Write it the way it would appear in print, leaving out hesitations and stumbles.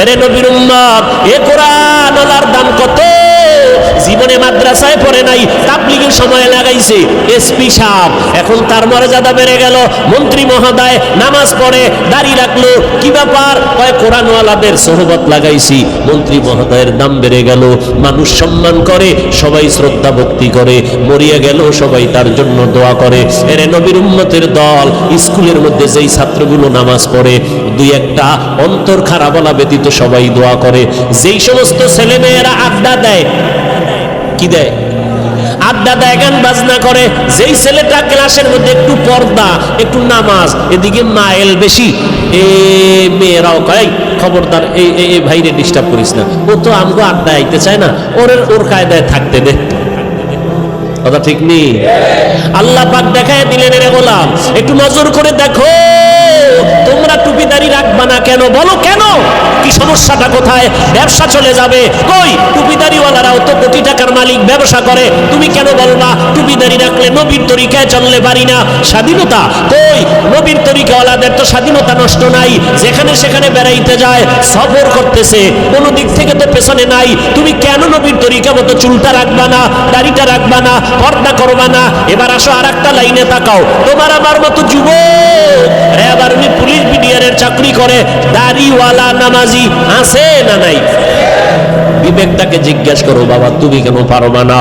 এরে নবীর উম্মত, এ কোরআন ওলার দাম কত? জীবনে মাদ্রাসায় পড়ে নাই, তাবলীগের সময় লাগাইছে এসপি সাহেব, এখন তার মর্যাদা বেড়ে গেল। মন্ত্রী মহোদয় নামাজ পড়ে, দাড়ি রাখলো, কি ব্যাপার? কয় কোরআনওয়ালাদের সোহবত লাগাইছি, মন্ত্রী মহোদয়ের দাম বেড়ে গেল। মানুষ সম্মান করে, সবাই শ্রদ্ধা ভক্তি করে, মরিয়া গেল সবাই তার জন্য দোয়া করে। এরে নবীর উম্মতের দল, স্কুলের মধ্যে যেই ছাত্রগুলো নামাজ পড়ে, দুই একটা অন্তর খারাপ বলা ব্যতীত সবাই দোয়া করে। যেই সমস্ত ছেলেমেয়েরা আড্ডা দেয়, কি দেয়? আড্ডা দেয়, গান বাজনা করে। যেই ছেলেটা ক্লাসের মধ্যে একটু পর্দা, একটু নামাজ, এদিকে মাইল বেশি, এ মেয়েরাও কয় খবরদার এই ভাইরে ডিস্টার্ব করিস না, ও তো আমগো আড্ডা আইতে চায় না, ওর কায়দায় থাকতে দে। কথা ঠিক নেই? আল্লাহ পাক দেখায় দিলেন, রে গোলাম একটু নজর করে দেখো, তোমরা টুপিদারি রাখবা না কেন? বলো কেন? কি সমস্যাটা কোথায়? ব্যবসা চলে যাবে। কই টুপিদারিওয়ালারাও তো কোটি টাকার মালিক, ব্যবসা করে, তুমি কেন বলবা টুপিদারি রাখলে নবীর তরিকায় চললে পারি না? স্বাধীনতা কই? নবীর তরিকাওয়ালাদের তো স্বাধীনতা নষ্ট নাই, যেখানে সেখানে বেড়াইতে যায়, সফর করতেছে, কোনো দিক থেকে তো পেছনে নাই। তুমি কেন নবীর তরিকা মতো চুলটা রাখবা না, দাড়িটা রাখবা না, পর্দা করবা না? এবার আসো আর একটা লাইনে তাকাও, তোমার আমার মতো যুবক, এবার উনি পুলিশ বিডিআরের চাকরি করে, দাড়িওয়ালা নামাজি আছে না নাই? বিবেকটাকে জিজ্ঞাসা করো, বাবা তুমি কেন পারবা না?